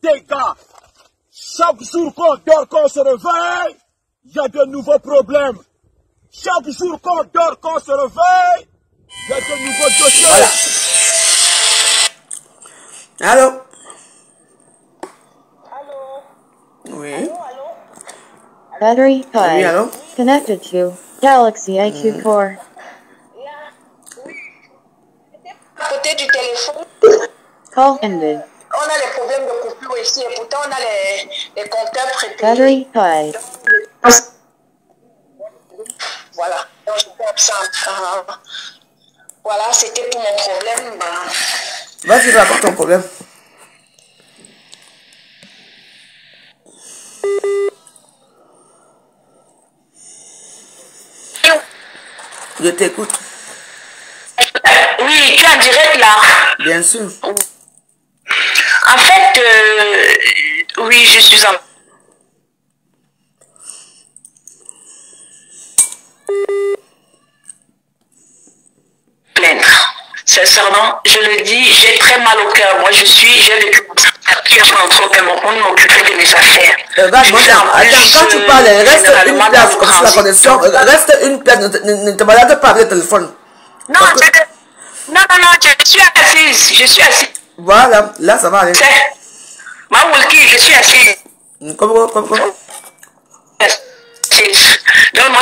Dégâts. Chaque jour qu'on dort, qu'on se réveille, il y a de nouveaux problèmes. Chaque jour qu'on dort, qu'on se réveille, il y a de nouveaux dossiers. Voilà. Allô? Oui. Battery 5. Oui, allô? Connected to Galaxy IQ4. À côté du téléphone. Call ended. On a les problèmes de coupure ici et pourtant on a les compteurs prépayés. Battery 5. Voilà. Donc j'étais absente. Voilà, c'était pour mon problème. Vas-y, raconte ton problème. Je t'écoute. Oui, tu es en direct là. Bien sûr. En fait, oui, je suis en... plaindre. Sincèrement, je le dis, j'ai très mal au cœur. Moi, j'ai vécu entre au Cameroun, m'occuper de mes affaires. Attends, quand tu parles, reste une place, comme c'est la connexion, reste une place, ne te balade pas avec le téléphone. Non, je suis assise. Voilà, là ça va aller. Ma Wilkie, je suis assise. Comment? Donc moi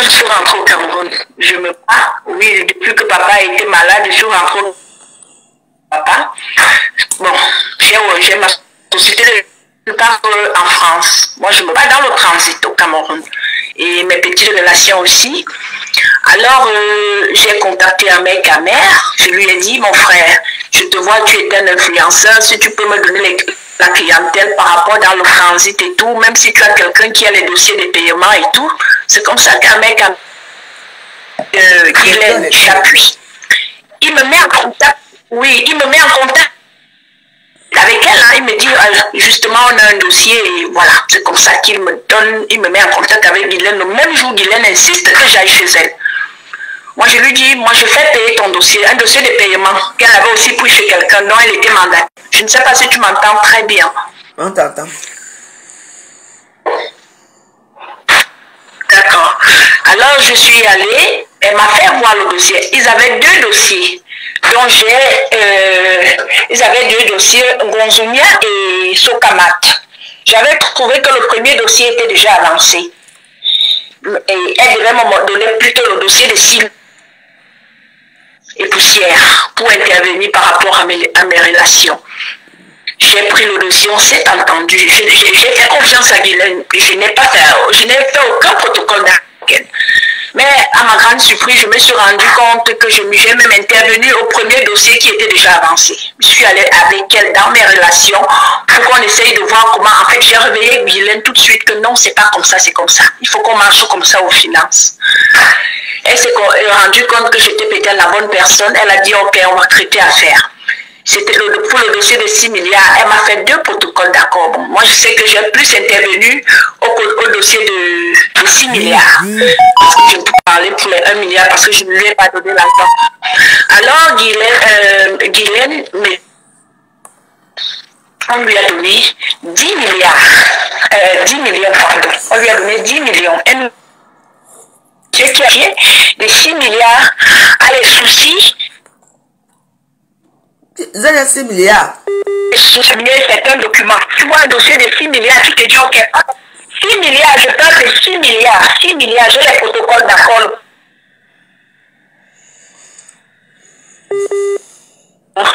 je suis rentrée au Cameroun. Je me bats. Oui, depuis que papa était malade, je suis rentrée au papa. Bon, j'ai ma société de en France. Moi je me bats dans le transit au Cameroun. Et mes petites relations aussi. Alors, j'ai contacté un mec à mère. Je lui ai dit, mon frère, je te vois, tu es un influenceur. Si tu peux me donner la clientèle par rapport dans le transit et tout, même si tu as quelqu'un qui a les dossiers de paiement et tout, c'est comme ça qu'un mec Guylaine, j'appuie. Il me met en contact. Oui, il me met en contact avec elle, hein. Il me dit, justement, on a un dossier, et voilà, c'est comme ça qu'il me donne, il me met en contact avec Guylaine. Le même jour, Guylaine insiste que j'aille chez elle. Moi, je lui dis, moi, je fais payer ton dossier, un dossier de paiement, qu'elle avait aussi pris chez quelqu'un dont elle était mandatée. Je ne sais pas si tu m'entends très bien. On t'entend. D'accord. Alors, je suis allée, elle m'a fait voir le dossier. Ils avaient deux dossiers. Donc, ils avaient deux dossiers, Gonzumia et Sokamat. J'avais trouvé que le premier dossier était déjà avancé. Et elle devait me donner plutôt le dossier de Sylvie et Poussière pour intervenir par rapport à mes relations. J'ai pris le dossier, on s'est entendu. J'ai fait confiance à Guylaine. Je n'ai fait aucun protocole d'enquête. Mais à ma grande surprise, je me suis rendu compte que j'ai même intervenu au premier dossier qui était déjà avancé. Je suis allée avec elle dans mes relations pour qu'on essaye de voir comment. En fait, j'ai réveillé Guylaine tout de suite que non, c'est pas comme ça, c'est comme ça. Il faut qu'on marche comme ça aux finances. Elle s'est rendue compte que j'étais peut-être la bonne personne. Elle a dit, ok, on va traiter affaire. C'était pour le dossier de 6 milliards. Elle m'a fait 2 protocoles d'accord. Bon, moi, je sais que j'ai plus intervenu au dossier de 6 milliards. Parce que je peux parler pour les 1 milliard parce que je ne lui ai pas donné l'argent. Alors, Guylaine, on lui a donné 10 milliards. 10 millions, pardon. On lui a donné 10 millions. Ce qui a fait des 6 milliards a les soucis. Vous avez 6 milliards. C'est un document. Tu vois un dossier de 6 milliards, tu te dis, ok, 6 milliards, je parle de 6 milliards. 6 milliards, j'ai les protocoles d'accord.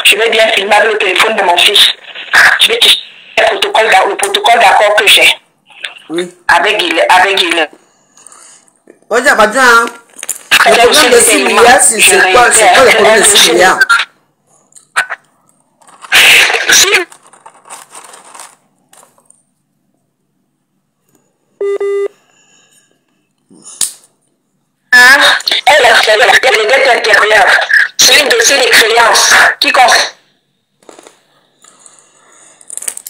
Je vais bien filmer avec le téléphone de mon fils. Je vais te le protocole d'accord que j'ai. Oui. Avec Guylaine. On dit à Badja, hein. Le problème de 6 milliards, c'est quoi le problème de 6 milliards? Elle a fait les dettes intérieures. C'est un dossier de créances qui concerne.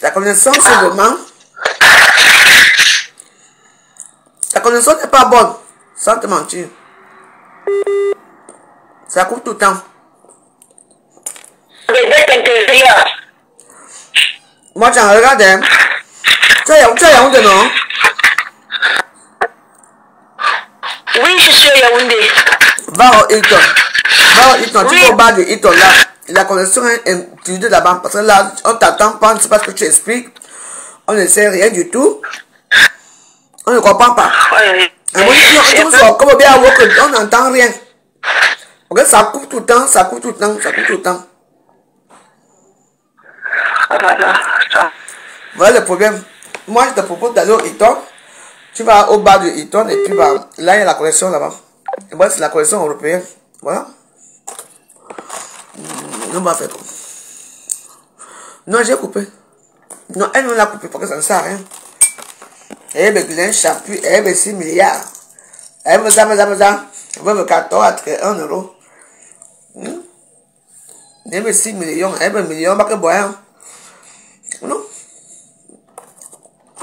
La connaissance, c'est vraiment. connexion n'est pas bonne. Sans te mentir. Ça coupe tout le temps. Les dettes intérieures. Moi, j'en regarde. Hein. Tu as Yaoundé, non? Oui, je suis à Yaoundé. Va au Hilton. Va au Hilton. Tu vas au bar de Hilton là. La connexion est utilisée là-bas. Parce que là, on t'attend pas. C'est pas ce que tu expliques. On ne sait rien du tout. On ne comprend pas. Comme bien on n'entend rien. Okay, ça coupe tout le temps, ça coupe tout le temps, ça coupe tout le temps. Voilà le problème. Moi, je te propose d'aller au Hilton. Tu vas au bar du Hilton et puis là, il y a la connexion là-bas. Et moi, c'est la connexion européenne. Voilà. On va faire quoi? Non, j'ai coupé. Non, elle ne l'a coupé parce que ça ne sert à rien. Elle veut Glenn Chapuis, elle veut 6 milliards. Elle veut ça. Elle veut 14 à 1 euro. Elle veut 6 millions. Elle veut 1 million, pas que boire. Non?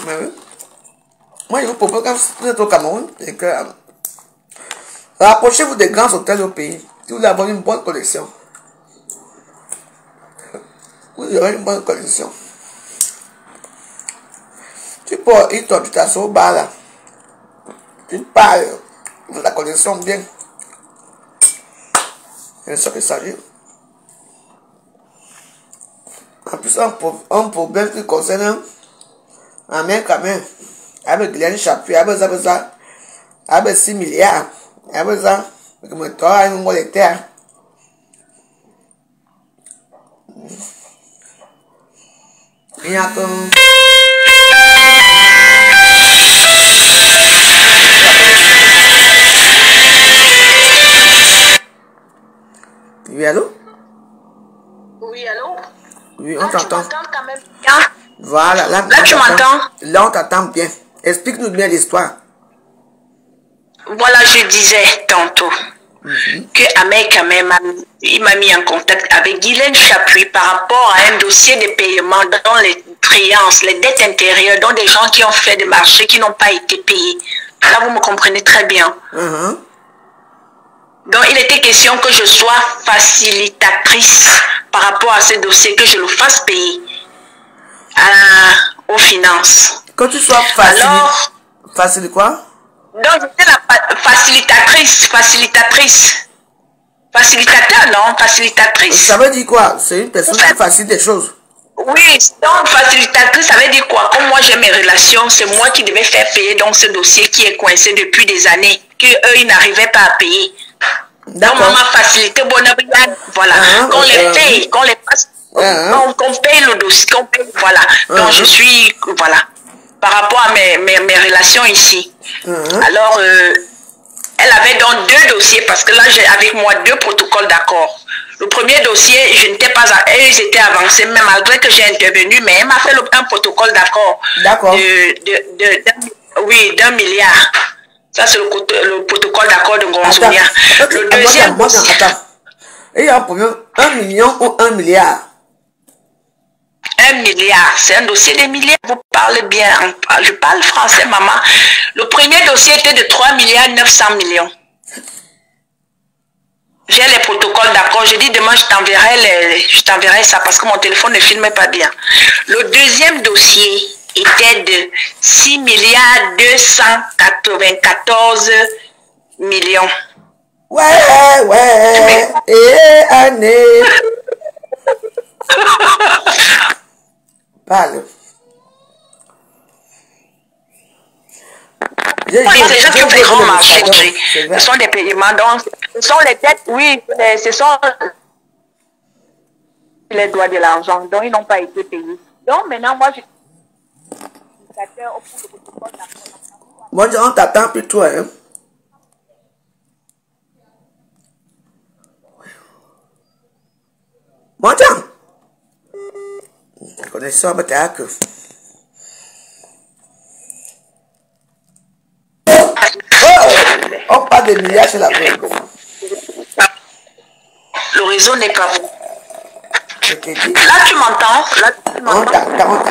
Mais oui. Moi, je vous propose quand vous êtes au Cameroun, et que rapprochez-vous des grands hôtels au pays. Si vous avez une bonne collection. Vous aurez une bonne collection. Tu peux ir, toi, tu t'assois au bar là. Tu parles de la collection bien. C'est ça qu'il s'agit. En plus, un problème qui concerne un mec quand même. Avec Glenn Chapuis, avec ça, avec 6 milliards, avec ça, avec mon toit, avec mon terre. Il y a comme. Oui, allô? Oui, allô? Oui, on t'entend. Quand même bien. Voilà, là tu m'entends? Là, on t'entend bien. Explique-nous bien l'histoire. Voilà, je disais tantôt que Ahmed Kamem, il m'a mis en contact avec Guylaine Chapuis par rapport à un dossier de paiement dans les créances, les dettes intérieures, dont des gens qui ont fait des marchés qui n'ont pas été payés. Là, vous me comprenez très bien. Donc, il était question que je sois facilitatrice par rapport à ces dossiers, que je le fasse payer aux finances. Quand tu sois facile quoi? Donc, j'étais la facilitateur, non, facilitatrice. Ça veut dire quoi? C'est une personne qui facilite des choses. Oui, donc facilitatrice, ça veut dire quoi? Comme moi j'ai mes relations, c'est moi qui devais faire payer donc ce dossier qui est coincé depuis des années, qu'eux ils n'arrivaient pas à payer. Donc on m'a facilité, voilà, qu'on les paye, qu'on les passe, qu'on paye le dossier, qu'on paye, voilà. Donc je suis, voilà, par rapport à mes relations ici. Alors, elle avait donc 2 dossiers, parce que là j'ai avec moi 2 protocoles d'accord. Le premier dossier, je n'étais pas, ils étaient avancés, mais malgré que j'ai intervenu, mais elle m'a fait un protocole d'accord. D'accord. Oui, d'1 milliard. Ça, c'est le protocole d'accord de Gonzounia. Le deuxième dossier. Attends. Il y a un problème, 1 million ou 1 milliard? 1 milliard, c'est un dossier de milliards. Vous parlez bien, je parle français, maman. Le premier dossier était de 3 milliards 900 millions. J'ai les protocoles d'accord. Je dis demain, je t'enverrai ça parce que mon téléphone ne filmait pas bien. Le deuxième dossier était de 6 milliards 294 millions. Ouais. Et année. Parle. C'est des gens qui ont fait grand marché. Ce sont des paiements. Donc, ce sont les dettes, oui, ce sont les droits de l'argent. Donc, ils n'ont pas été payés. Donc, maintenant, moi, je moi, on t'attend plus toi, hein. Moi, tiens. Connexion, mais t'as que. On parle de milliards chez la vraie. Le réseau n'est pas bon. Je t'ai dit. Là, tu m'entends? On t'attend.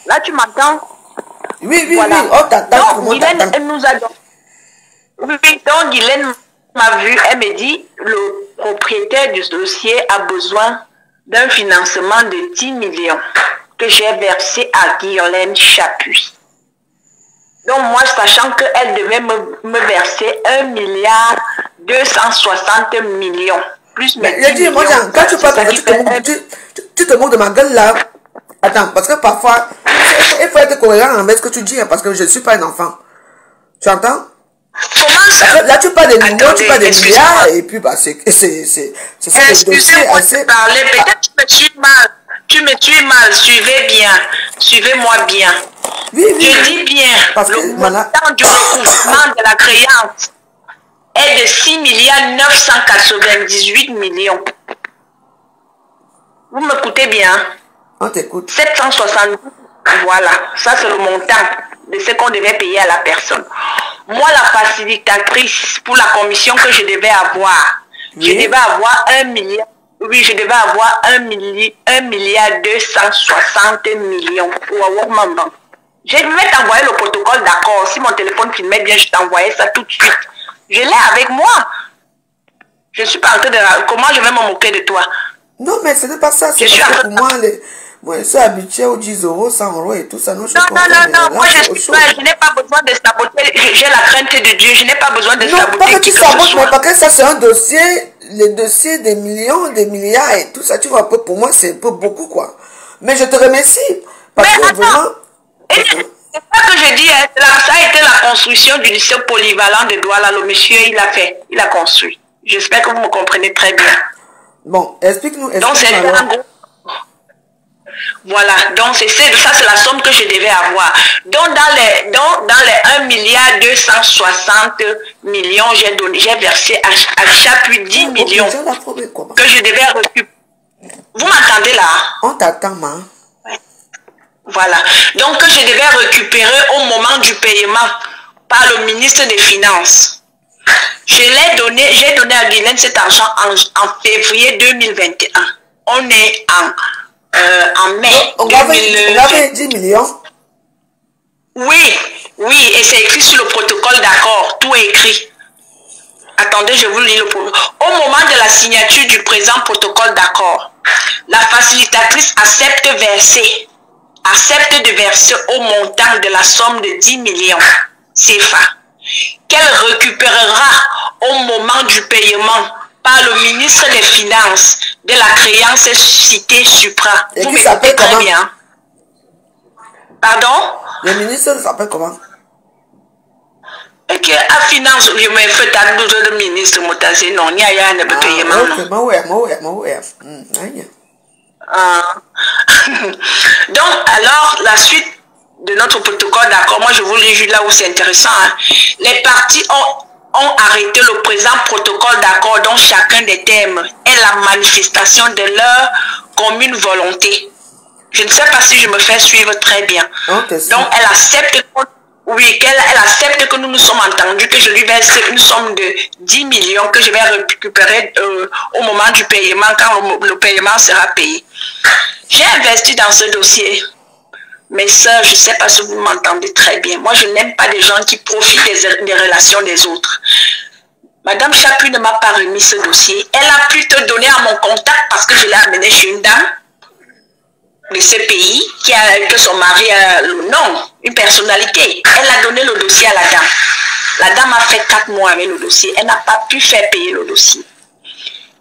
Là, tu m'entends? Oui, voilà. oui, on t'attend. Donc, Guylaine, elle nous a donné. Oui, donc Guylaine m'a vu, elle me dit, le propriétaire du dossier a besoin d'un financement de 10 millions que j'ai versé à Guylaine Chapuis. Donc moi, sachant qu'elle devait me verser 1,260 millions. Plus mes 10 millions. Moi, quand tu parles, tu te moques de ma gueule là. Attends, parce que parfois, il faut être cohérent avec ce que tu dis, parce que je ne suis pas un enfant. Tu entends? Comment ça? Là, tu parles des millions, tu parles des milliards, et puis, bah, c'est ça le dossier. Excusez-moi de parler, peut-être que tu me suis mal. Tu me suis mal, suivez bien. Suivez-moi bien. Oui, oui. Je dis bien, Parce le que, montant du recouvrement de la créance est de 6 998 millions. Vous m'écoutez bien? On t'écoute. 760. Voilà, ça c'est le montant de ce qu'on devait payer à la personne. Moi, la facilitatrice pour la commission que je devais avoir, oui. Je devais avoir 1 milliard. Oui, je devais avoir 1,260 millions pour avoir maman. Je vais t'envoyer le protocole d'accord. Si mon téléphone filmait bien, je t'envoyais ça tout de suite. Je l'ai avec moi. Je ne suis pas en train de... Comment je vais me moquer de toi? Non, mais ce n'est pas ça. C'est parce que pour moi, moi, je suis habitué aux 10 euros, 100 euros et tout ça. Non, non, moi je n'ai pas besoin de saboter. J'ai la crainte de Dieu. Je n'ai pas besoin de saboter. Non, pas que tu sabotes, mais parce que ça, c'est un dossier, le dossier des millions, des milliards et tout ça. Tu vois, pour moi, c'est un peu beaucoup, quoi. Mais je te remercie. Parce que vraiment... C'est ça que je dis, ça a été la construction du lycée polyvalent de Douala. Le monsieur, il a construit. J'espère que vous me comprenez très bien. Bon, explique-nous. Donc, c'est un gros... Voilà, donc ça c'est la somme que je devais avoir. Donc dans les 1,260 millions, j'ai versé à Chapuis 10 millions que je devais récupérer. Vous m'entendez là? On t'attend, maman. Voilà, donc que je devais récupérer au moment du paiement par le ministre des Finances. J'ai donné à Guylaine cet argent en février 2021. On est en mai. On avait 10 millions. Oui, et c'est écrit sur le protocole d'accord. Tout est écrit. Attendez, je vous lis le protocole. Au moment de la signature du présent protocole d'accord, la facilitatrice accepte de verser au montant de la somme de 10 millions CFA, qu'elle récupérera au moment du paiement par le ministre des Finances de la créance citée supra. Et vous qui s'appelle très comment? Bien. Pardon? Le ministre s'appelle comment? Et que à Finance, je me fais un de ministre, non, il y a un paiement. Donc, alors, la suite de notre protocole d'accord, moi je vous lis juste là où c'est intéressant. Hein. Les parties ont arrêté le présent protocole d'accord dont chacun des thèmes est la manifestation de leur commune volonté. Je ne sais pas si je me fais suivre très bien. Donc, elle accepte, elle accepte que nous nous sommes entendus, que je lui verse une somme de 10 millions que je vais récupérer au moment du paiement, quand le paiement sera payé. J'ai investi dans ce dossier. Mes soeurs, je ne sais pas si vous m'entendez très bien. Moi, je n'aime pas des gens qui profitent des relations des autres. Madame Chapuis ne m'a pas remis ce dossier. Elle a pu te donner à mon contact parce que je l'ai amené chez une dame de ce pays que son mari a le nom, une personnalité. Elle a donné le dossier à la dame. La dame a fait 4 mois avec le dossier. Elle n'a pas pu faire payer le dossier.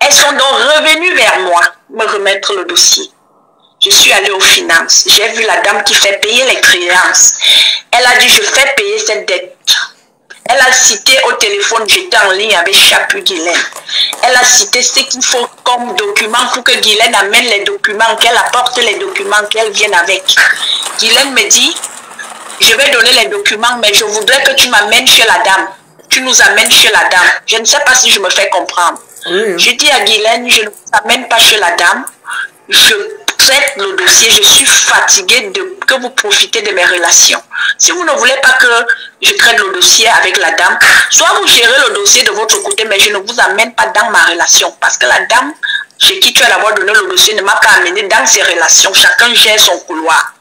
Elles sont donc revenues vers moi me remettre le dossier. Je suis allée aux finances. J'ai vu la dame qui fait payer les créances. Elle a dit, je fais payer cette dette. Elle a cité au téléphone, j'étais en ligne avec Chapuis Guylaine. Elle a cité ce qu'il faut comme document pour que Guylaine amène les documents, qu'elle apporte les documents, qu'elle vienne avec. Guylaine me dit, je vais donner les documents, mais je voudrais que tu m'amènes chez la dame. Tu nous amènes chez la dame. Je ne sais pas si je me fais comprendre. Oui. Je dis à Guylaine, je ne vous amène pas chez la dame. Je traite le dossier, je suis fatiguée que vous profitez de mes relations. Si vous ne voulez pas que je traite le dossier avec la dame, soit vous gérez le dossier de votre côté, mais je ne vous amène pas dans ma relation. Parce que la dame chez qui tu as d'abord donné le dossier ne m'a pas amené dans ses relations. Chacun gère son couloir.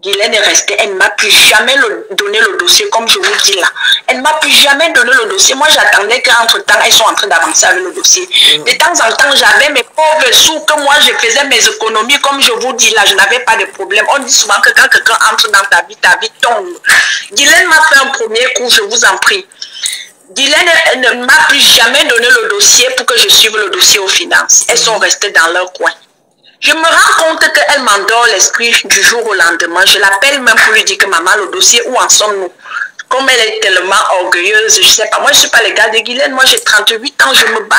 Guylaine est restée, elle ne m'a plus jamais donné le dossier, comme je vous dis là. Elle ne m'a plus jamais donné le dossier. Moi, j'attendais qu'entre-temps, elles sont en train d'avancer avec le dossier. De temps en temps, j'avais mes pauvres sous que moi, je faisais mes économies, comme je vous dis là, je n'avais pas de problème. On dit souvent que quand quelqu'un entre dans ta vie tombe. Guylaine m'a fait un premier coup, je vous en prie. Guylaine ne m'a plus jamais donné le dossier pour que je suive le dossier aux finances. Elles sont restées dans leur coin. Je me rends compte qu'elle m'endort l'esprit du jour au lendemain. Je l'appelle même pour lui dire que maman, le dossier, où en sommes-nous? Comme elle est tellement orgueilleuse, je sais pas. Moi, je suis pas le gars de Guylaine. Moi, j'ai 38 ans, je me bats.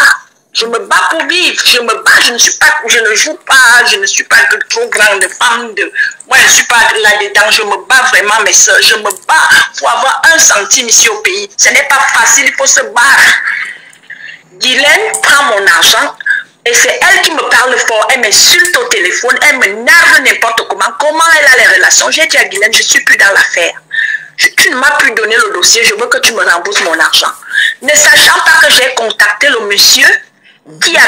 Je me bats pour vivre. Je me bats, je ne joue pas, je ne suis pas de trop grande femme. Moi, je ne suis pas là-dedans. Je me bats vraiment, mes soeurs. Je me bats pour avoir 1 centime ici au pays. Ce n'est pas facile, il faut se battre. Guylaine prend mon argent. Et c'est elle qui me parle fort, elle m'insulte au téléphone, elle me nerve n'importe comment. Comment elle a les relations? J'ai dit à Guylaine, je ne suis plus dans l'affaire. Tu ne m'as plus donné le dossier, je veux que tu me rembourses mon argent. Ne sachant pas que j'ai contacté le monsieur qui a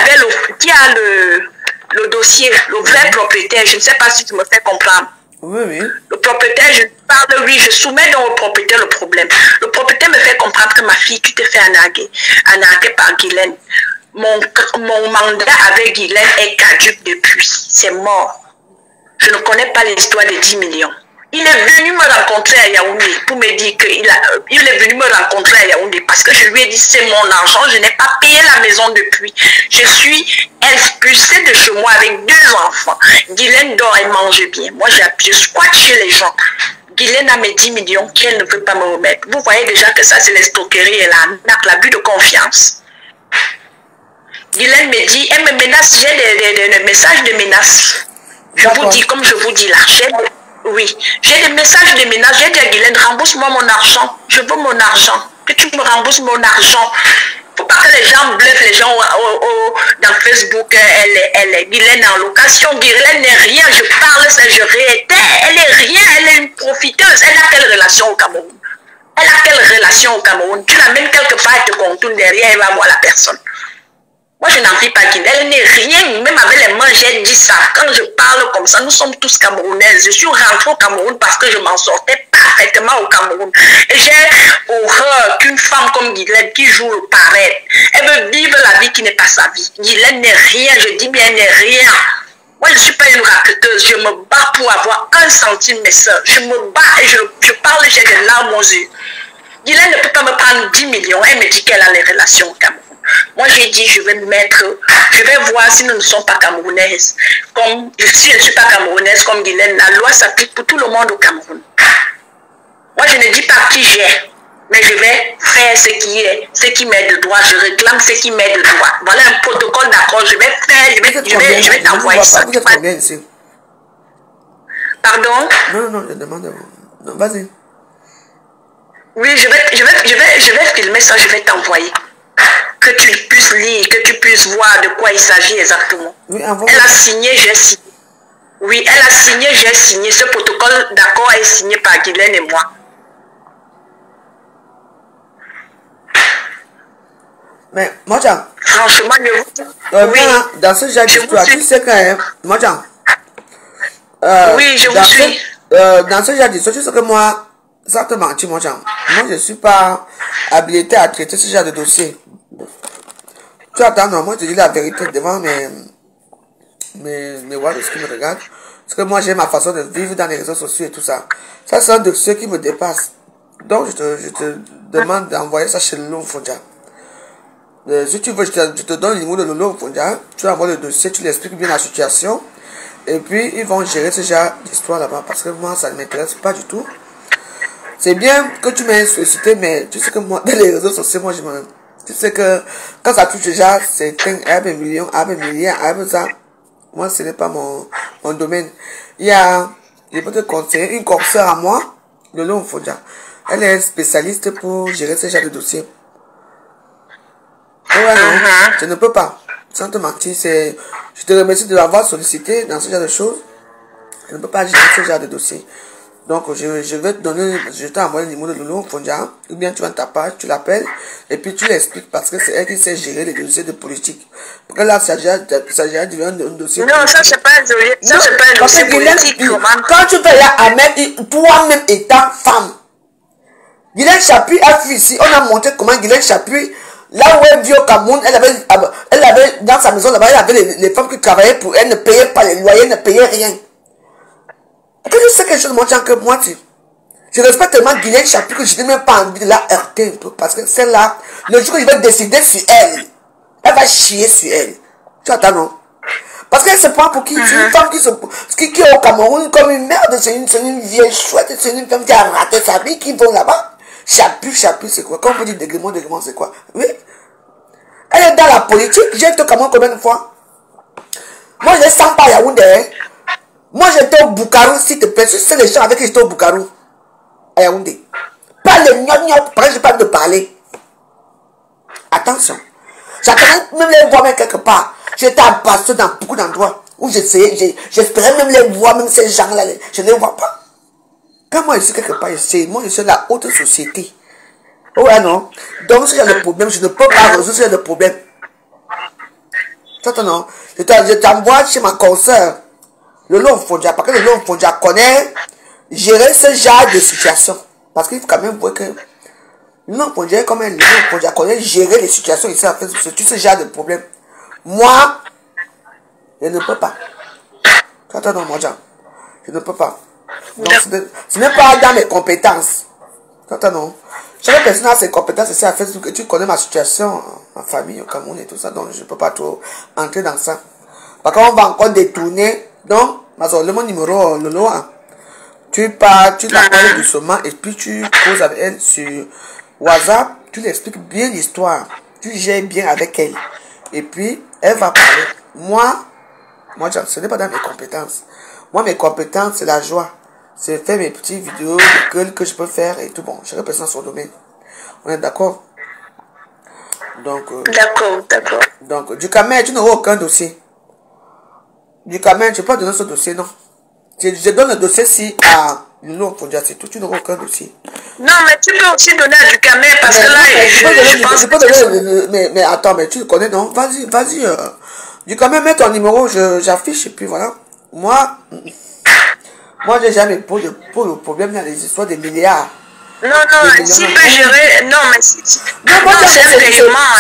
le dossier, le vrai propriétaire, je ne sais pas si tu me fais comprendre. Oui, oui. Le propriétaire, je parle, oui, je soumets donc au propriétaire le problème. Le propriétaire me fait comprendre que ma fille, tu t'es fait arnaquer par Guylaine. Mon mandat avec Guylaine est caduc depuis. C'est mort. Je ne connais pas l'histoire des 10 millions. Il est venu me rencontrer à Yaoundé pour me dire qu'il est venu me rencontrer à Yaoundé parce que je lui ai dit c'est mon argent, je n'ai pas payé la maison depuis. Je suis expulsée de chez moi avec 2 enfants. Guylaine dort et mange bien. Moi, je squatte chez les gens. Guylaine a mes 10 millions qu'elle ne veut pas me remettre. Vous voyez déjà que ça, c'est l'escroquerie et l'abus de confiance. Guylaine me dit, elle me menace, j'ai des messages de menace. Je vous dis, comme je vous dis là, j'ai des messages de menace. J'ai dit à Guylaine, rembourse-moi mon argent. Je veux mon argent. Que tu me rembourses mon argent. Faut pas que les gens bluffent les gens dans Facebook. Guylaine est en location. Guylaine n'est rien. Je parle, je réitère. Elle est rien. Elle est une profiteuse. Elle a quelle relation au Cameroun? Elle a quelle relation au Cameroun? Tu l'amènes quelque part, elle te contourne derrière, elle va voir la personne. Moi, je n'en prie pas Guylaine, elle n'est rien, même avec les mains, j'ai dit ça. Quand je parle comme ça, nous sommes tous Camerounaises. Je suis rentrée au Cameroun parce que je m'en sortais parfaitement au Cameroun. Et j'ai horreur qu'une femme comme Guylaine qui joue le paraître, elle veut vivre la vie qui n'est pas sa vie. Guylaine n'est rien, je dis bien, elle n'est rien. Moi, je ne suis pas une raqueteuse, je me bats pour avoir 1 centime, mes soeurs. Je me bats et je parle, j'ai des larmes aux yeux. Guylaine ne peut pas me prendre 10 millions, elle me dit qu'elle a les relations au Cameroun. Moi, j'ai dit, je vais voir si nous ne sommes pas camerounaises. Si je ne suis pas camerounaise comme Guylaine, la loi s'applique pour tout le monde au Cameroun. Moi, je ne dis pas qui j'ai, mais je vais faire ce qui m'est de droit. Je réclame ce qui m'est de droit. Voilà un protocole d'accord, je vais faire, je vais t'envoyer ça. Vous êtes combien ici? Pardon? Non, je demande à vous. Non, vas-y. Oui, je vais filmer ça, je vais t'envoyer. Que tu puisses lire, que tu puisses voir de quoi il s'agit exactement. Oui, elle a signé, j'ai signé. Oui, elle a signé, j'ai signé. Ce protocole d'accord est signé par Guylaine et moi. Mais, Mocha. Franchement, je vous dis. Oui, dans ce genre d'histoire, tu sais que, Mocha. Oui, je vous suis. Dans ce genre d'histoire, tu sais que moi, ça te mentit, Mocha. Moi, je ne suis pas habilité à traiter ce genre de dossier. Tu attends, non, moi je te dis la vérité devant mes watts qui me regardent. Parce que moi j'ai ma façon de vivre dans les réseaux sociaux et tout ça. Ça c'est un de ceux qui me dépasse. Donc je te demande d'envoyer ça chez Lolo Fondia. Si tu veux, je te donne le numéro de Lolo Fondia. Tu envoies le dossier, tu lui expliques bien la situation. Et puis ils vont gérer ce genre d'histoire là-bas. Parce que moi ça ne m'intéresse pas du tout. C'est bien que tu m'aies sollicité, mais tu sais que moi dans les réseaux sociaux, moi je me... Tu sais que quand ça touche déjà, c'est un million, un milliard, ça, moi ce n'est pas mon domaine. Il y a, je peux te conseiller, une consoeur à moi, Lolo Fondia. Elle est spécialiste pour gérer ce genre de dossier. Ouais, non, je ne peux pas. Sans te mentir, je te remercie de l'avoir sollicité dans ce genre de choses. Je ne peux pas gérer ce genre de dossier. Donc, je vais te donner, je t'ai envoyé le numéro de Lolo Fondia, ou bien tu vas ta page, tu l'appelles, et puis tu l'expliques parce que c'est elle qui sait gérer les dossiers de politique. Parce que là, ça déjà devenu un dossier non, politique. ça c'est pas un dossier, ça c'est pas un dossier politique. Quand tu fais là, Ahmed, toi-même étant femme, Guylaine Chapuis a vu ici, on a montré comment Guylaine Chapuis, là où elle vit au Cameroun, elle avait dans sa maison là-bas, elle avait les femmes qui travaillaient pour elle, ne payaient pas les loyers, ne payaient rien. Quand je sais quelque chose de mon genre que moi, je respecte tellement Guylaine Chapuis que je n'ai même pas envie de la heurter un peu. Parce que celle-là, le jour où je vais décider sur elle, elle va chier sur elle. Tu attends, non? Parce qu'elle se prend pour qui? C'est une femme qui est au Cameroun comme une merde, c'est une vieille chouette, c'est une femme qui a raté sa vie, qui vont là-bas. Chapuis, c'est quoi? Quand on dit dégrément, c'est quoi? Oui? Elle est dans la politique, j'ai été au Cameroun combien de fois? Moi, je ne sens pas Yaoundé. Moi, j'étais au Bukaru, s'il te plaît. C'est les gens avec qui j'étais au Bukaru. À Yaoundé. Pas les gnognots, parce que je n'ai pas de parler. Attention. J'attendais même les voir même quelque part. J'étais en pasteur dans beaucoup d'endroits où j'espérais même les voir, même ces gens-là. Je ne les vois pas. Quand moi, je suis quelque part, moi, je suis la haute société. Ouais, non. Donc, si j'ai le problème, je ne peux pas résoudre le problème. Attends, non. Je t'envoie chez ma consoeur. Le Lolo Fondia, parce que le Lolo Fondia connaît gérer ce genre de situation. Parce qu'il faut quand même voir que le Lolo Fondia, comme le Lolo Fondia connaît gérer les situations ici, en fait, c'est tout ce genre de problème. Moi, je ne peux pas. Attends, non, moi, je ne peux pas. Donc, ce n'est pas dans mes compétences. Attends, non. Chaque personne a ses compétences ici, en fait, que tu connais ma situation, ma famille au Cameroun et tout ça, donc je ne peux pas trop entrer dans ça. Par contre, on va encore détourner. Donc, mon numéro, Lolo, tu l'appelles doucement et puis tu causes avec elle sur WhatsApp, tu lui expliques bien l'histoire, tu gères bien avec elle. Et puis, elle va parler. Moi, ce n'est pas dans mes compétences. Moi, mes compétences, c'est la joie. C'est faire mes petites vidéos que je peux faire et tout. Bon, chaque personne a son domaine. On est d'accord? Donc, D'accord. Donc, du Cameroun, tu n'auras aucun dossier. Du Cameroun, je peux pas donner ce dossier, non. Je donne le dossier si à Lolo Fondia, c'est tout, tu n'auras aucun dossier. Non, mais tu peux aussi donner à du Cameroun parce que là, je peux donner, mais attends, mais tu le connais, non? Vas-y. Du Cameroun, mets ton numéro, j'affiche et puis voilà. Moi, j'ai jamais posé le problème dans les histoires des milliards. Non, s'il peut gérer, non, mais si. Non,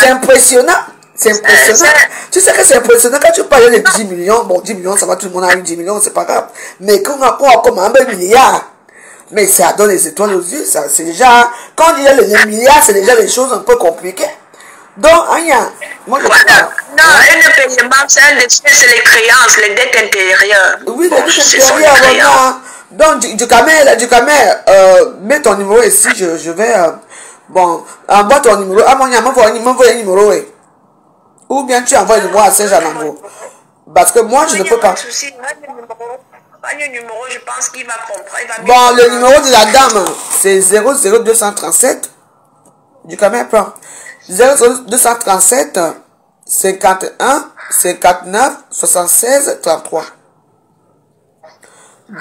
c'est impressionnant. C'est impressionnant. Tu sais que c'est impressionnant quand tu parles de 10 millions. Bon, 10 millions, ça va, tout le monde a eu 10 millions, c'est pas grave. Mais quand on a comme un milliard, mais ça donne les étoiles aux yeux. C'est déjà, quand on dit les milliards, c'est déjà des choses un peu compliquées. Donc, rien. Moi, je voilà. Non, un paiement, c'est les créances, les dettes intérieures. Oui, les dettes intérieures, donc, du Cameroun, mets ton numéro ici, je vais, bon, envoie ton numéro. Ah, m'envoie un numéro, ou bien tu envoies le numéro à Serge Anambo. Parce que moi, je ne peux pas. Le numéro, je pense qu'il va comprendre. Bon, le numéro de la dame, c'est 00237. Du Cameroun, prends. 00237 51 59 76 33.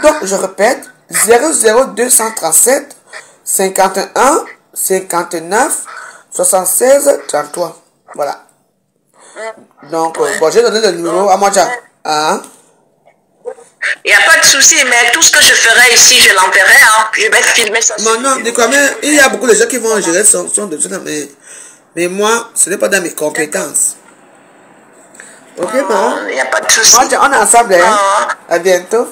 Donc, je répète, 00237 51 59 76 33. Voilà. Donc, bon, j'ai donné le numéro à moi, hein? Il n'y a pas de souci, mais tout ce que je ferai ici, je l'enverrai. Hein. Je vais filmer ça. Non, quand même, il y a beaucoup de gens qui vont gérer son dossier, mais moi, ce n'est pas dans mes compétences. Ok, bon? Il n'y a pas de souci. On est ensemble, hein? À bientôt.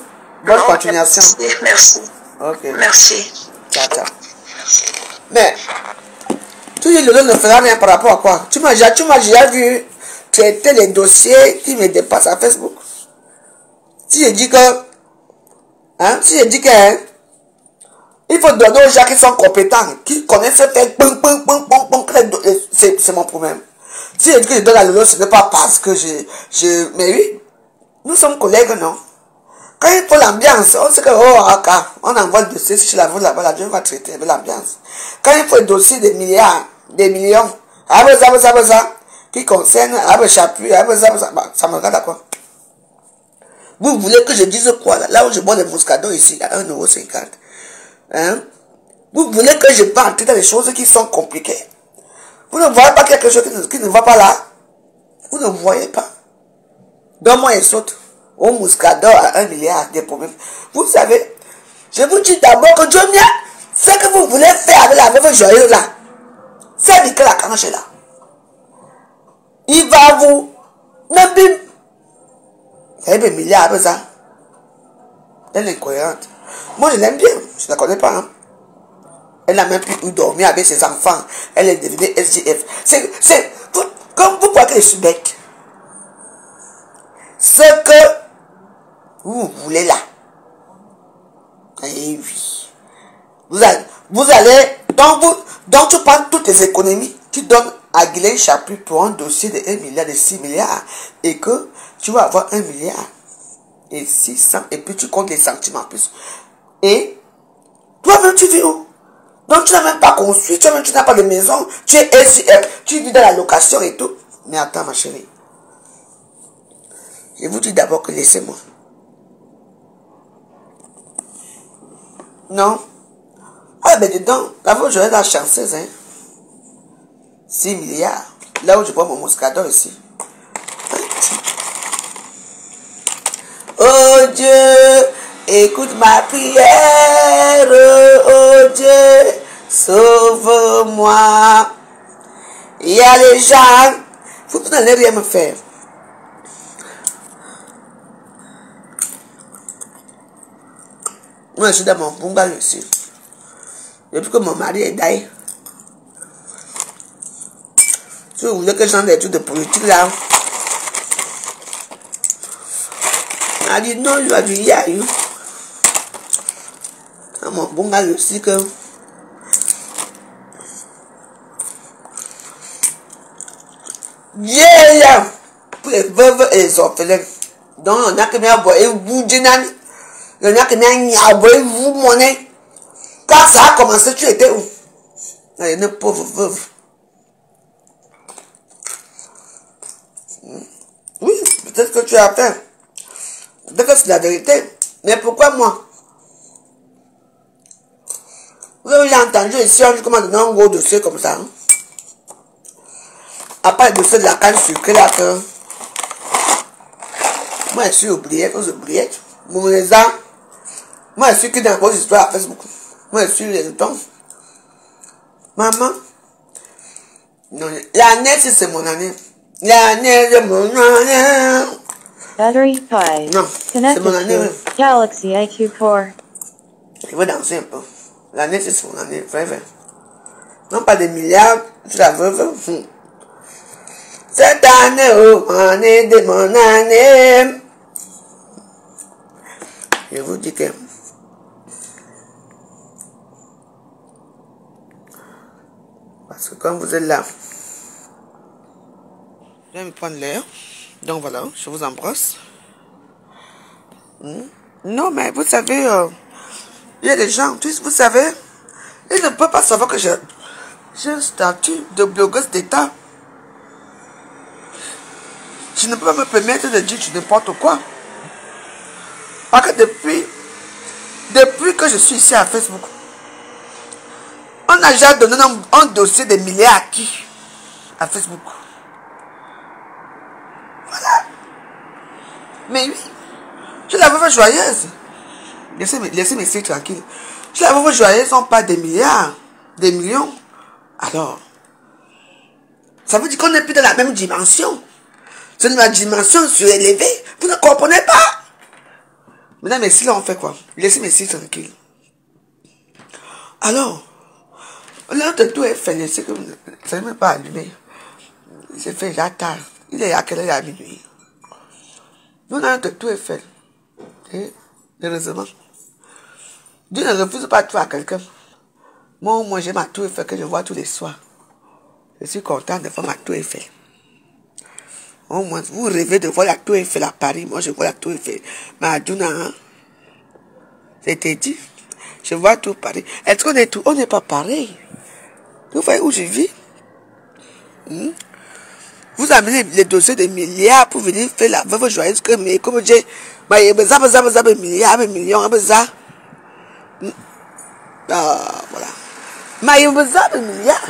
Bonne continuation. Merci. Ok. Merci. Ciao. Mais, tu dis, Lolo ne fera rien par rapport à quoi? Tu m'as déjà vu traiter les dossiers qui me dépassent à Facebook. Si je dis que, il faut donner aux gens qui sont compétents, qui connaissent faire c'est mon problème. Si je dis que je donne à Lolo, ce n'est pas parce que mais oui, nous sommes collègues, non? Quand il faut l'ambiance, on sait que, on envoie le dossier, si je l'envoie là-bas, la jeune va traiter avec l'ambiance. Quand il faut le dossier des milliards, des millions, qui concerne, Chapuis, ça me regarde à quoi? Vous voulez que je dise quoi là où je bois les Moscato ici à 1,50 €. Hein? Vous voulez que je parle dans les choses qui sont compliquées? Vous ne voyez pas quelque chose qui ne va pas là? Vous ne voyez pas? Donne-moi un saute. Au Muscador à 1 milliard de problèmes. Vous savez, je vous dis d'abord que Dieu mien, ce que vous voulez faire avec la veuve joyeuse là, c'est que la canche là. Il va vous... Même bim. Vous avez des milliards avec ça. Elle est incohérente. Moi je l'aime bien, je ne la connais pas. Hein. Elle n'a même plus eu dormir avec ses enfants. Elle est devenue SGF. Comme vous croyez que je suis bête. Ce que vous voulez là. Eh oui. Vous allez, donc tu prends toutes les économies, tu donnes à Guylaine Chapuis pour un dossier de 1 milliard, de 6 milliards, et que tu vas avoir 1 milliard et 600, et puis tu comptes les centimes en plus. Et toi-même tu vis où? Donc tu n'as même pas construit, toi-même tu n'as pas de maison, tu es SIF, tu vis dans la location et tout. Mais attends ma chérie. Je vous dis d'abord que laissez-moi. Non. Ah ben dedans, là-bas j'aurais la chanceuse, hein. 6 milliards. Là où je prends mon Muscador ici. Oh Dieu, écoute ma prière. Oh Dieu, sauve-moi. Il y a les gens, vous n'allez rien me faire. Moi, je suis dans mon bungalow ici. Depuis que mon mari est d'ailleurs. Si vous voulez que j'en ai des trucs de politique là. Elle a dit non, il a dit yaï. Dans mon bungalow ici que. Yeah! Pour les veuves et les orphelins. Donc, on a que bien boire et vous dîner. Il y en a qui n'ont pas vous monnaie. Quand ça a commencé, tu étais où? Il y a une pauvre veuve. Oui, peut-être que tu as fait. Peut-être que c'est la vérité. Mais pourquoi moi? Vous avez entendu ici, on dit comment donner un gros dossier comme ça. Hein? À part le dossier de la canne sucrée là que. Moi, je suis oublié, aux oubliettes. Mon lézard. Moi, je suis que dans vos histoires à Facebook. Moi, je suis les temps. Maman. Non, l'année, si c'est mon année. L'année de mon année. Battery 5. Non, c'est mon année. Connected to Galaxy IQ4. Je vais danser un peu. L'année, c'est mon année. Vrai. Non, pas des milliards. Tu la veux. Cette année, oh, année de mon année. Je vous dis que. Parce que comme vous êtes là, je vais me prendre l'air. Donc voilà, je vous embrasse. Non, mais vous savez, il y a des gens, vous savez, ils ne peuvent pas savoir que j'ai un statut de blogueuse d'État. Je ne peux pas me permettre de dire n'importe quoi. Parce que depuis que je suis ici à Facebook, on a déjà donné un dossier de milliards à qui? À Facebook. Voilà. Mais oui, je la veuve joyeuse. Laissez mes filles tranquilles. Je la veuve joyeuse, on parle des milliards, des millions. Alors, ça veut dire qu'on n'est plus dans la même dimension. C'est une dimension surélevée. Vous ne comprenez pas? Maintenant, mes filles, là, on fait quoi? Laissez mes filles tranquilles. Alors, l'heure de tout est fait, c'est que ça ne m'est pas allumé. C'est fait déjà tard. Il est à quelle heure à minuit? Nous, l'heure de tout est fait. Et, heureusement, Dieu ne refuse pas tout à quelqu'un. Moi, j'ai ma tour Eiffel que je vois tous les soirs. Je suis content de voir ma tour Eiffel. Au moins, vous rêvez de voir la tour Eiffel à Paris. Moi, je vois la tour Eiffel. Mais à Duna, hein? C'était dit. Je vois tout Paris. Est-ce qu'on est tout? On n'est pas pareil. Vous voyez où je vis? Vous amenez les dossiers de milliards pour venir faire la veuve joyeuse comme j'ai. Mais il y a milliards, millions, ça. Voilà. Mais il vous a des milliards.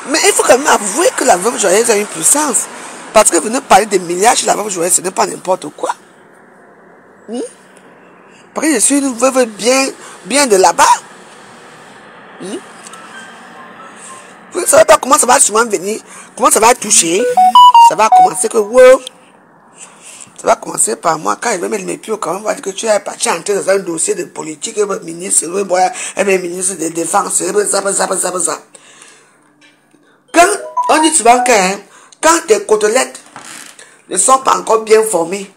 Mais il faut quand même avouer que la veuve joyeuse a une puissance. Parce que venir parler des milliards chez la veuve joyeuse, ce n'est pas n'importe quoi. Parce que je suis une veuve bien de là-bas. Vous ne savez pas comment ça va souvent venir, comment ça va toucher. Ça va commencer que wow. Ça va commencer par moi. Quand il va mettre mes pieds au camp, on va dire que tu es parti entrer dans un dossier de politique, ministre, ministre de défense, ça. Quand on dit souvent que quand tes côtelettes ne sont pas encore bien formées,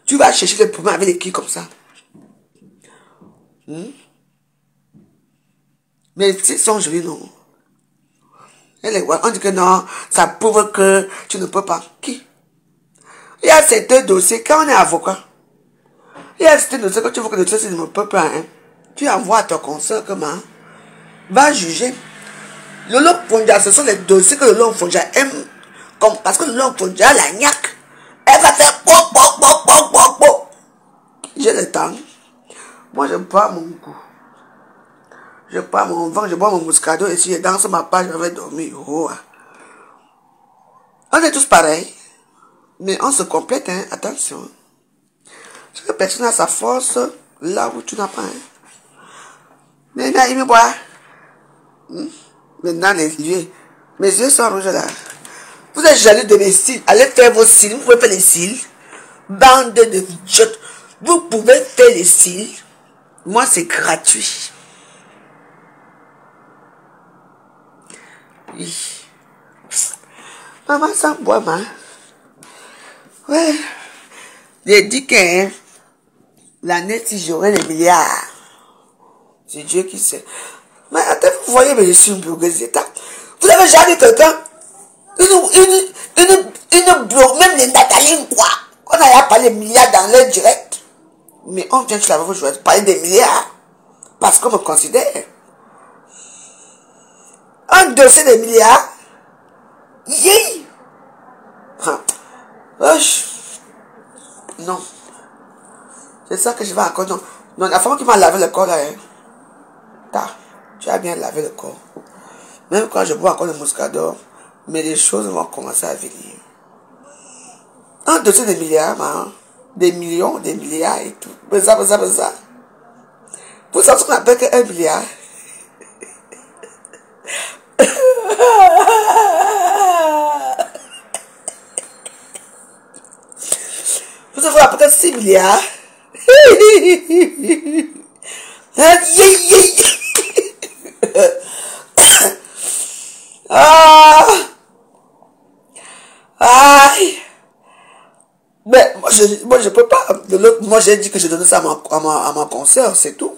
tu vas chercher les problèmes avec les quilles comme ça. Mais ils sont jolis, non? On dit que non, ça prouve que tu ne peux pas. Qui? Il y a certains dossiers, quand on est avocat, il y a certains dossiers que tu vois que le dossier ne peut pas. Tu envoies à ton conseil comment va juger. Le long fondia, ce sont les dossiers que le long fondia aime. Parce que le long fondia, la gnaque, elle va faire pop. J'ai le temps. Moi, je bois mon goût. Je bois mon vin, je bois mon muscado, et si je danse ma page, je vais dormir. Oh. On est tous pareils. Mais on se complète, hein. Attention. Chaque personne a sa force là où tu n'as pas. Maintenant, il me boit. Maintenant, les yeux. Mes yeux sont rouges là. Vous êtes jaloux de mes cils. Allez faire vos cils. Vous pouvez faire les cils. Bande de idiotes. Vous pouvez faire les cils. Moi, c'est gratuit. Oui. Maman, ça boit, maman. Ouais. J'ai dit que l'année, si j'aurai les milliards, c'est Dieu qui sait. Mais attends, vous voyez, mais je suis une blogueuse d'État. Vous avez jamais quelqu'un, une blogueuse, même les Nathalie, quoi. On n'a pas les milliards dans leur direct. Mais on vient chez la veuve joyeuse parler des milliards. Parce qu'on me considère. Un dossier de milliards. Yeah. Non. C'est ça que je vais encore. Non, la femme qui m'a lavé le corps là. Tu as bien lavé le corps. Même quand je bois encore le muscador, mais les choses vont commencer à venir. Un dossier de milliards, man. Des millions, des milliards et tout. Mais ça. Vous savez ce qu'on appelle qu'un milliard? Vous savez à peu près 6 milliards. Mais moi je peux pas. Moi j'ai dit que je donnais ça à ma consoeur, c'est tout.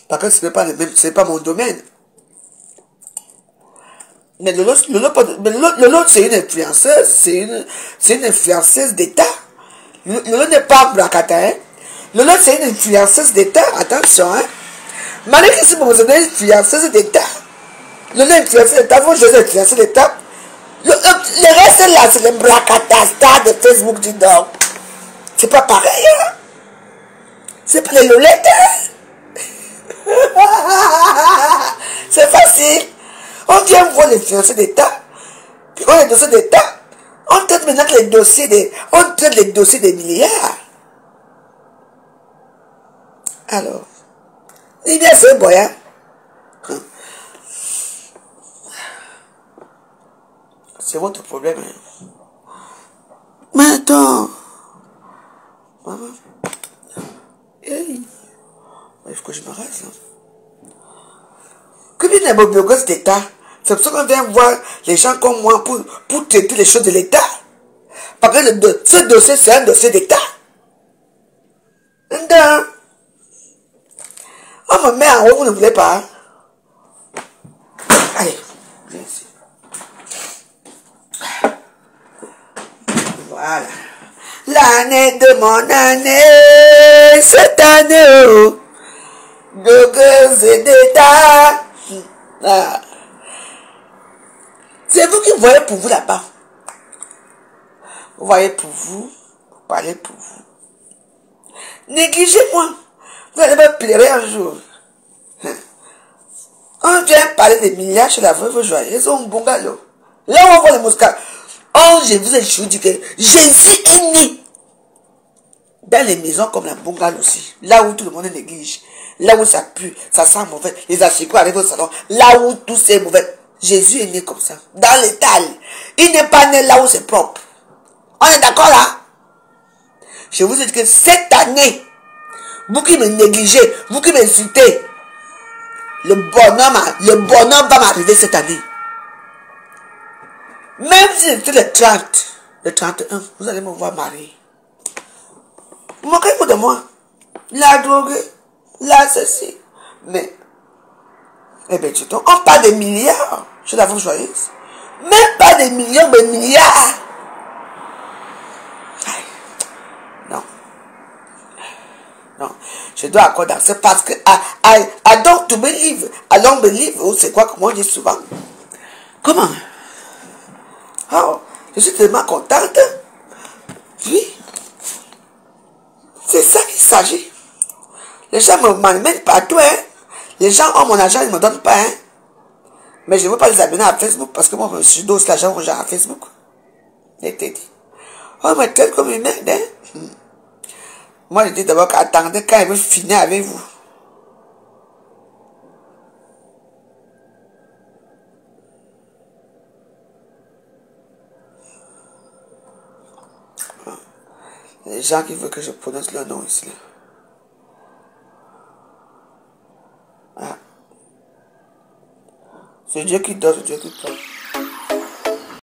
Parce que ce n'est pas mon domaine. Mais le lot c'est une influenceuse, c'est une influenceuse d'État. Lolo n'est pas Blacata, hein. Lolo c'est une influenceuse d'État, attention, hein. Malgré que si vous êtes une influenceuse d'État, Lolo est influenceuse d'État, vous jouez influenceuse d'État. Le reste là, c'est les Blacata stars de Facebook du Nord. C'est pas pareil, hein. C'est pas les Lolettes, hein. C'est facile. On vient voir les influenceurs d'État, puis on a les dossiers d'État. On traite maintenant les dossiers des milliards. Alors, il vient ce boy, hein? C'est votre problème, hein? Mais attends. Maman. Hey. Il faut que je me rase, hein? Que bien les blogueuses d'État. C'est pour ça qu'on vient voir les gens comme moi pour traiter les choses de l'État. Parce que ce dossier, c'est un dossier d'État. On me met en haut, vous ne voulez pas. Allez, viens ici. Voilà. L'année de mon année, cette année, oh, blogueuse d'État. Ah. C'est vous qui voyez pour vous là-bas. Vous voyez pour vous, vous parlez pour vous. Négligez-moi. Vous allez me pleurer un jour. vient parler des milliards chez la veuve joyeuse, un bungalow. Là où on voit les moscas. Oh, je vous ai toujours dit que Jésus est né dans les maisons comme la bungalow aussi. Là où tout le monde néglige. Là où ça pue, ça sent mauvais. Les achicots arrivent au salon. Là où tout c'est mauvais. Jésus est né comme ça. Dans l'étal. Il n'est pas né là où c'est propre. On est d'accord là? Je vous ai dit que cette année, vous qui me négligez, vous qui m'insultez, le bonhomme va m'arriver cette année. Même si c'était le 30, le 31, vous allez me voir marier. Vous moquez-vous de moi. La drogue, la ceci. Mais, eh bien, on parle des milliards chez la femme joyeuse. Même pas des millions, mais milliards. Non. Non. Je dois accorder. C'est parce que I don't believe. I don't believe. Oh, c'est quoi, comment on dit souvent? Comment? Oh, je suis tellement contente. Oui. C'est ça qu'il s'agit. Les gens m'amènent partout, hein. Les gens ont mon argent, ils ne me donnent pas, hein. Mais je ne veux pas les abonner à Facebook parce que moi, je dose l'argent aux gens à Facebook. Je t'ai dit. Oh, mais tel comme une merde, hein. Moi, je dis d'abord qu'attendez quand il veut finir avec vous. Les gens qui veulent que je prononce leur nom ici. Ah. C'est Dieu qui donne, c'est Dieu qui prend.